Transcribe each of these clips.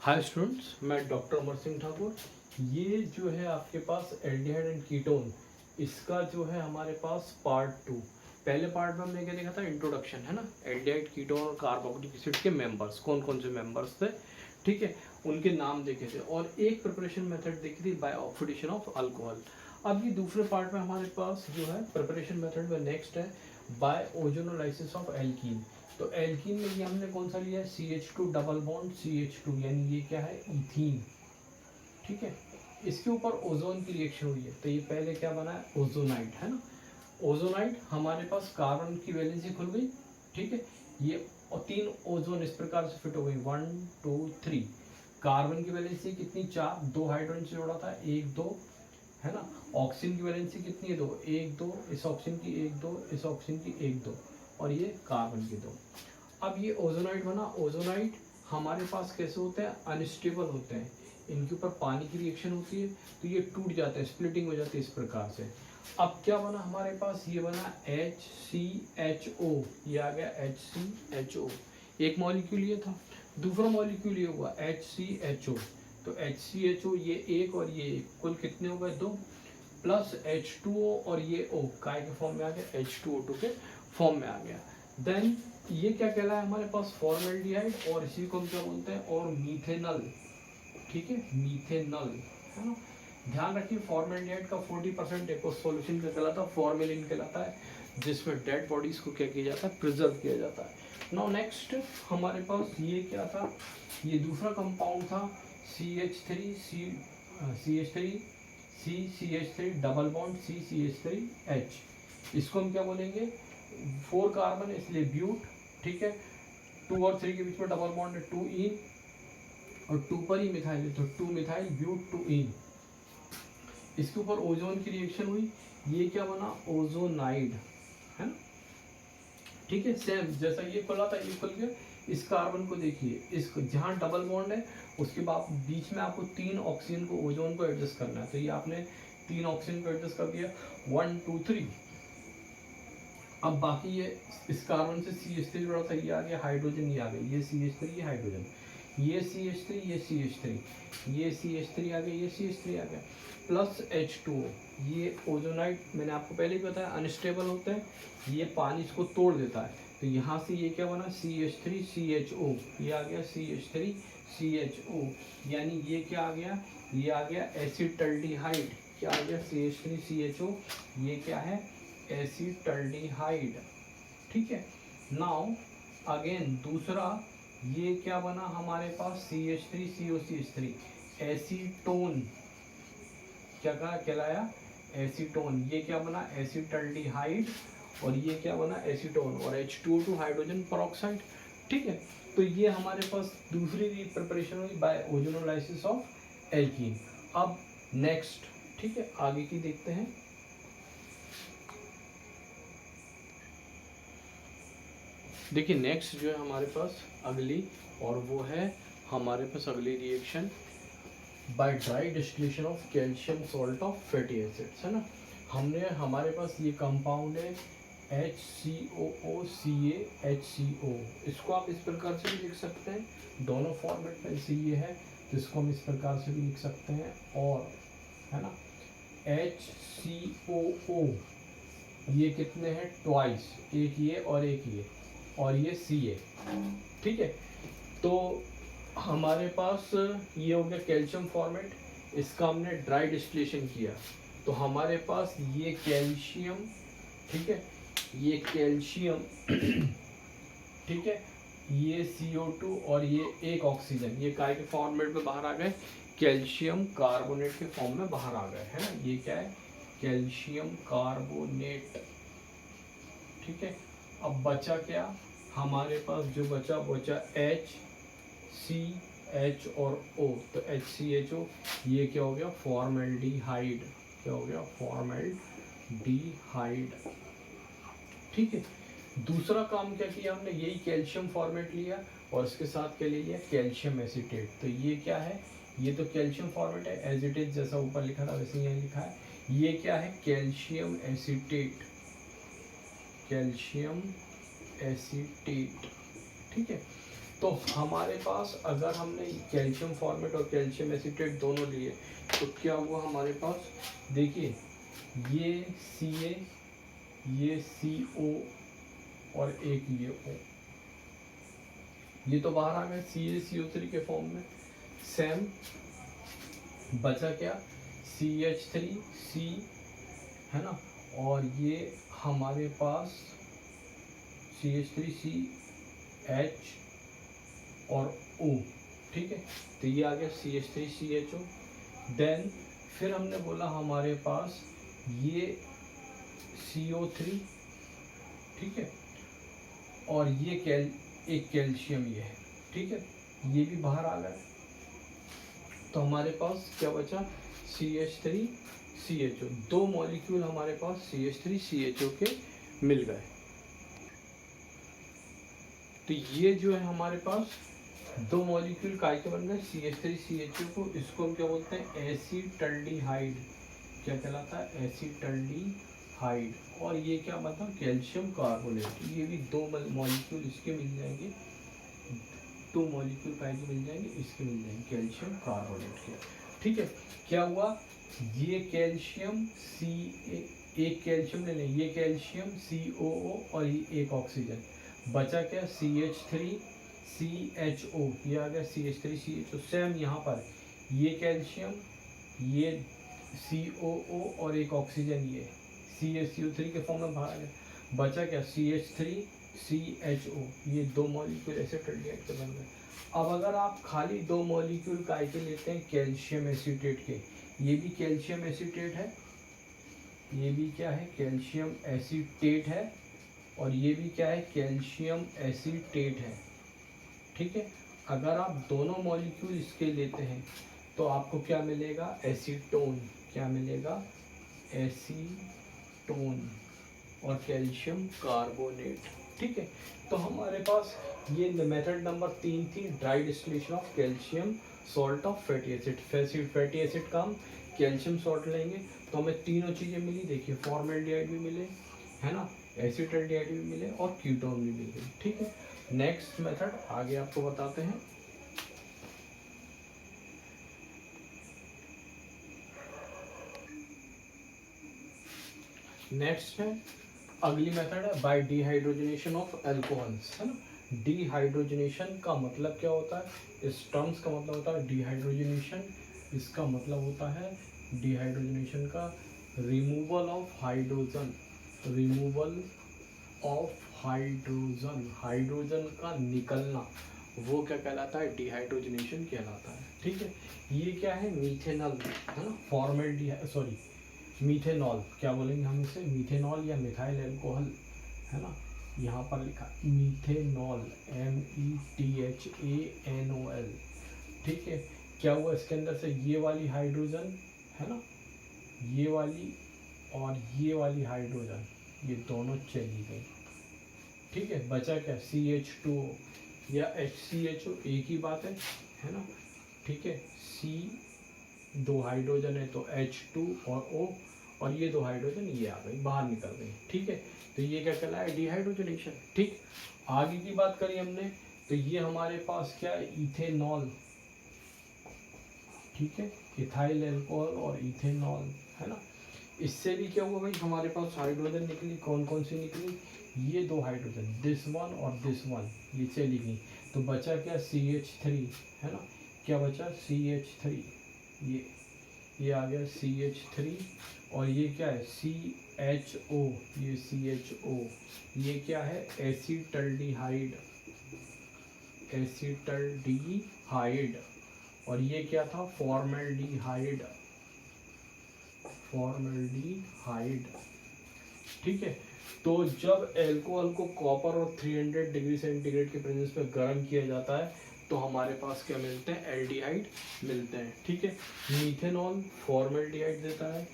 Hi students, मैं doctor Amar Singh Thakur. ये जो है आपके पास एल्डिहाइड एंड कीटोन, इसका जो है हमारे पास पार्ट 2। पहले पार्ट में हमने क्या देखा था, इंट्रोडक्शन है ना। एल्डिहाइड कीटोन और कार्बोक्सिलिक एसिड के मेंबर्स कौन कौन से मेंबर्स थे, ठीक है, उनके नाम देखे थे और एक प्रिपरेशन मेथड देखी थी बाय ऑक्सीडेशन ऑफ अल्कोहल। अब ये दूसरे पार्ट में हमारे पास जो है प्रिपरेशन मेथड में नेक्स्ट है बाय ओजोनोलाइसिस ऑफ एल्कीन। तो एल्कीन में ये हमने कौन सा लिया है, CH2 डबल बॉन्ड CH2, यानी ये क्या है, इथीन, ठीक है। इसके ऊपर ओजोन की रिएक्शन हुई है, तो ये पहले क्या बना है, ओजोनाइट, है ना। ओजोनाइट हमारे पास कार्बन की वैलेंसी खुल गई, ठीक है। ये और 3 ओजोन इस प्रकार से फिट हो गई, 1 2 3। कार्बन की वैलेंसी कितनी, 4, 2 हाइड्रोजन से जोड़ा था, 1 2, है ना। ऑक्सीजन की वैलेंसी कितनी है, 2, 1 2, इस ऑक्सीजन की 1 2, इस ऑक्सीजन की 1 2, और ये कार्बन की 2। अब ये ओजोनाइट बना। ओजोनाइट हमारे पास कैसे होते हैं, अनस्टेबल होते हैं, इनके ऊपर पानी की रिएक्शन होती है तो ये टूट जाते हैं, स्प्लिटिंग हो जाती है इस प्रकार से। अब क्या बना हमारे पास, ये बना HCHO, ये आ गया HCHO, एक मॉलिक्यूल ये था। दूसरा मॉलिक्यूल ये हुआ HCHO, तो HCHO ये एक और ये एक, कुल कितने हो गए, 2, प्लस H2O और ये O काय के फॉर्म में आ गया, H2O2 के फॉर्म में आ गया। देन ये क्या कहलाया हमारे पास, फॉर्मेल्डिहाइड, और इसी को हम क्या बोलते हैं, और मीथेनल, ठीक है, मीथेनल, है ना। ध्यान रखिए फॉर्मेल्डिहाइड का 40% एक सॉल्यूशन का कहलाता है, फॉर्मेलिन कहलाता है, जिसमें डेड बॉडीज को क्या किया जाता है, प्रिजर्व किया जाता है। नाउ नेक्स्ट हमारे पास ये क्या था, ये दूसरा कंपाउंड था CH3 डबल बॉन्ड CCH3H। इसको हम क्या बोलेंगे, 4 कार्बन इसलिए ब्यूट, ठीक है। 2 और 3 के बीच में डबल बॉन्ड है, 2 इन, और 2 पर ही मिथाइल है, तो 2 मिथाइल ब्यूट 2 इन। इसके ऊपर ओजोन की रिएक्शन हुई, ये क्या बना, ओजोनाइड, है ना, ठीक है। सेम जैसा ये खुला था, ये खुल गया। इस कार्बन को देखिए, इसको जहाँ डबल बॉन्ड है उसके बाद बीच में आपको 3 ऑक्सीजन को, ओजोन को एडजस्ट करना है, तो ये आपने 3 ऑक्सीजन को एडजस्ट कर दिया, 1 2 3। अब बाकी ये इस कार्बन से CH3 जुड़ा था, ये आ गया हाइड्रोजन, ये आ गया, ये CH3, ये हाइड्रोजन, ये CH3, ये CH3, ये CH3 आ गया, ये CH3 आ गया, प्लस H2O। ये ओजोनाइट मैंने आपको पहले ही बताया अनस्टेबल होते हैं, ये पानी इसको तोड़ देता है, तो यहाँ से ये क्या बना, CH3CHO, ये आ गया CH3CHO, यानी ये क्या आ गया, ये आ गया एसिटल्डिहाइड, क्या आ गया, CH3CHO, ये क्या है, एसिटल्डिहाइड, ठीक है। नाउ अगेन दूसरा ये क्या बना हमारे पास, CH3COCH3, एसीटोन, क्या कहलाया, एसीटोन। ये क्या बना, एसिटल्डिहाइड, और ये क्या बना, एसीटोन, और H2O2 हाइड्रोजन पेरोक्साइड, ठीक है। तो ये हमारे पास दूसरी प्रिपरेशन हुई बाय ओजोनोलाइसिस ऑफ एल्कीन। अब नेक्स्ट, ठीक है, आगे की देखते हैं। देखिए नेक्स्ट जो है हमारे पास अगली, और वो है हमारे पास अगली reaction by dry distillation of calcium salt of fatty acids, है ना। हमने हमारे पास ये कंपाउंड है HCOOCaHCO, इसको आप इस प्रकार से भी लिख सकते हैं, दोनों फॉर्मेट में से ये है, तो इसको हम इस प्रकार से भी लिख सकते हैं, और है ना HCOO, ये कितने हैं, ट्वाइस, एक ये और एक ये, और ये Ca, ठीक है। तो हमारे पास ये हो गया कैल्शियम फॉर्मेट, इसका हमने ड्राई डिस्टिलेशन किया, तो हमारे पास ये कैल्शियम, ठीक है, ये कैल्शियम ठीक है, ये CO2 और ये एक ऑक्सीजन, ये काय के फॉर्मेट में बाहर आ गए, कैल्शियम कार्बोनेट के फॉर्म में बाहर आ गए, है ना। ये क्या है, कैल्शियम कार्बोनेट, ठीक है। अब बचा क्या हमारे पास, जो बचा HCH और O, तो HCHO, ये क्या हो गया, फॉर्मेल्डिहाइड, क्या हो गया, फॉर्मेल्डिहाइड, ठीक है। दूसरा काम क्या किया हमने, यही कैल्शियम फॉर्मेट लिया और इसके साथ क्या ले लिया, कैल्शियम एसीटेट। तो ये क्या है, ये तो कैल्शियम फॉर्मेट है, एज इट इज जैसा ऊपर लिखा था वैसे यहाँ लिखा है। ये क्या है, कैल्शियम एसीटेट, कैल्शियम एसीटेट, ठीक है। तो हमारे पास अगर हमने कैल्शियम फॉर्मेट और कैल्शियम एसीटेट दोनों लिए तो क्या हुआ हमारे पास, देखिए ये Ca, ये CO और एक ये O, ये तो बाहर आ गए CaCO3 के फॉर्म में। सेम बचा क्या, CH3C है ना, और ये हमारे पास CH3CH और O, ठीक है। तो ये आ गया CH3CHO। देन फिर हमने बोला हमारे पास ये CO3, ठीक है, और ये एक कैल्शियम ये है, ठीक है, ये भी बाहर आ गया। तो हमारे पास क्या बचा, CH3CHO, दो मॉलिक्यूल हमारे पास CH3CHO के मिल गए। तो ये जो है हमारे पास दो मॉलिक्यूल काय के बन गए, CH3CHO को, इसको हम क्या बोलते हैं, एसीटल्डिहाइड, क्या कहलाता है, एसीटल्डिहाइड। और ये क्या बता, कैल्शियम कार्बोनेट। ये भी दो मॉलिक्यूल इसके मिल जाएंगे, दो मॉलिक्यूल काय के मिल जाएंगे, इसके मिल जाएंगे कैल्शियम कार्बोनेट के, ठीक है। क्या हुआ, ये कैल्शियम एक कैल्शियम ले लें, ये कैल्शियम COO और ये एक ऑक्सीजन, बचा क्या, CH3CHO, ये आ गया CH3CHO। सेम यहाँ पर ये कैल्शियम, ये COO और एक ऑक्सीजन, ये CaCO3 के फॉर्म में बाहर आ गया, बचा क्या, CH3CHO, ये दो मॉलिक्यूल एसीटल्डिहाइड के बन गए। अब अगर आप खाली दो मॉलिक्यूल काय के लेते हैं, कैल्शियम एसीटेट के, ये भी कैल्शियम एसीटेट है, ये भी क्या है, कैल्शियम एसीटेट है, और ये भी क्या है, कैल्शियम एसीटेट है, ठीक है। अगर आप दोनों मॉलिक्यूल इसके लेते हैं तो आपको क्या मिलेगा, एसीटोन, क्या मिलेगा, एसीटोन और कैल्शियम कार्बोनेट, ठीक है। तो हमारे पास ये मेथड नंबर 3 थी, dry distillation of calcium salt of fatty acid. Fatty acid का हम कैल्शियम सॉल्ट लेंगे तो हमें तीनों चीज़ें मिली, देखिए फॉर्मेल्डिहाइड भी मिले, है ना, एसीटल्डिहाइड भी मिले और कीटोन भी मिले, ठीक है। नेक्स्ट मेथड आगे आपको बताते हैं। नेक्स्ट है, अगली मेथड है बाय डिहाइड्रोजनेशन ऑफ एल्कोहल्स, है ना। डिहाइड्रोजनेशन का मतलब क्या होता है, इस टर्म्स का मतलब होता है डिहाइड्रोजनेशन, इसका मतलब होता है डिहाइड्रोजनेशन का removal of hydrogen, removal of hydrogen, hydrogen का निकलना, वो क्या कहलाता है, डिहाइड्रोजनेशन कहलाता है, ठीक है। ये क्या है, मीथेनॉल, है ना, मीथेनॉल, क्या बोलेंगे हम इसे, मीथेनॉल या मिथाइल अल्कोहल, है ना, यहाँ पर लिखा मीथेनॉल, METHANOL, ठीक है। क्या हुआ, इसके अंदर से ये वाली हाइड्रोजन, है ना, ये वाली और ये वाली हाइड्रोजन, ये दोनों चली गई, ठीक है। बचा क्या, CH2O या HCHO, एक ही बात है ना, ठीक है। C दो हाइड्रोजन है तो H2 और O, और ये दो हाइड्रोजन ये आ गई, बाहर निकल गई, ठीक है। तो ये क्या कहलाया, डिहाइड्रोजनेशन, ठीक। आगे की बात करी हमने तो ये हमारे पास क्या है, इथेनॉल, ठीक है, इथाइल अल्कोहल और इथेनॉल, है ना। इससे भी क्या हुआ भाई, हमारे पास हाइड्रोजन निकली, कौन कौन सी निकली, ये दो हाइड्रोजन, दिस वन और दिस वन, ये चली गई। तो बचा क्या, CH3, है ना, क्या बचा, CH3, ये आ गया CH3, और ये क्या है, CHO, ये CHO, ये क्या है, एसीटल्डिहाइड, एसीटल्डिहाइड, और ये क्या था, फॉर्मेल्डिहाइड, फॉर्मेल्डिहाइड, ठीक है। तो जब अल्कोहल को कॉपर और 300 डिग्री सेंटीग्रेड के प्रेजेंस में गर्म किया जाता है तो हमारे पास क्या मिलते हैं, एल्डिहाइड मिलते हैं, ठीक है। मीथेनॉल फॉर्मेल्डिहाइड देता है,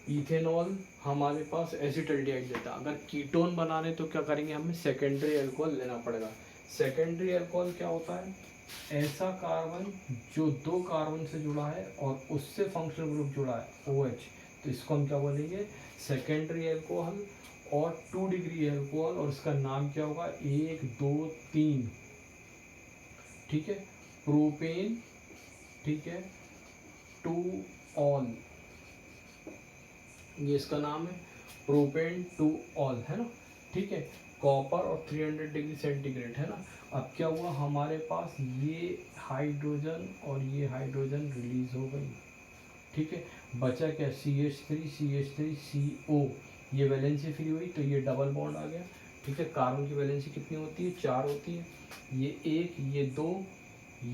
इथेनॉल हमारे पास एसीटल्डिहाइड देता है। अगर कीटोन बनाने तो क्या करेंगे, हमें सेकेंडरी अल्कोहल लेना पड़ेगा। सेकेंडरी अल्कोहल क्या होता है, ऐसा कार्बन जो दो कार्बन से जुड़ा है और उससे फंक्शनल ग्रुप जुड़ा है OH, तो इसको हम क्या बोलेंगे, सेकेंडरी अल्कोहल। और 2 डिग्री अल्कोहल, और इसका नाम क्या होगा, 1 2 3, ठीक है, प्रोपेन, ठीक है, 2 ऑल, ये इसका नाम है, प्रोपेन 2 ऑल है ना, ठीक है। कॉपर और 300 डिग्री सेंटीग्रेड है ना। अब क्या हुआ हमारे पास, ये हाइड्रोजन और ये हाइड्रोजन रिलीज हो गई, ठीक है। बचा क्या, CH3 ये वैलेंसी फ्री हुई तो ये डबल बॉन्ड आ गया, ठीक है। कार्बन की वैलेंसी कितनी होती है, 4 होती है, ये 1, ये 2,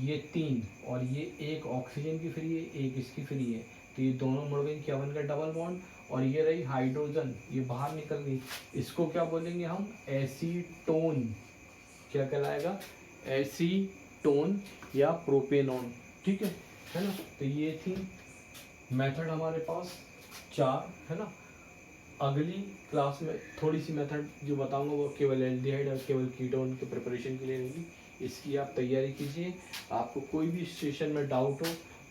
ये 3 और ये 1 ऑक्सीजन की फ्री है, 1 इसकी फ्री है, तो ये दोनों मुड़ गई, क्या बन गया, डबल बॉन्ड। और ये रही हाइड्रोजन, ये बाहर निकल गई, इसको क्या बोलेंगे हम, एसीटोन, क्या कहलाएगा, एसीटोन या प्रोपेनॉन, ठीक है ना। तो ये थी मेथड हमारे पास 4 है ना। अगली क्लास में थोड़ी सी मेथड जो बताऊंगा वो केवल एल्डिहाइड और केवल कीटोन के प्रिपरेशन के लिए रहेगी, इसकी आप तैयारी कीजिए। आपको कोई भी सेशन में डाउट हो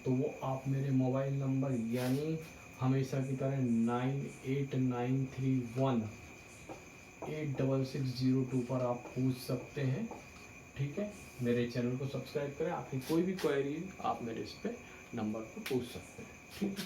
तो वो आप मेरे मोबाइल नंबर यानी हमेशा की तरह 9893186602 पर आप पूछ सकते हैं, ठीक है। मेरे चैनल को सब्सक्राइब करें, आपकी कोई भी क्वेरी आप मेरे इस पे नंबर पर पूछ सकते हैं, ठीक है।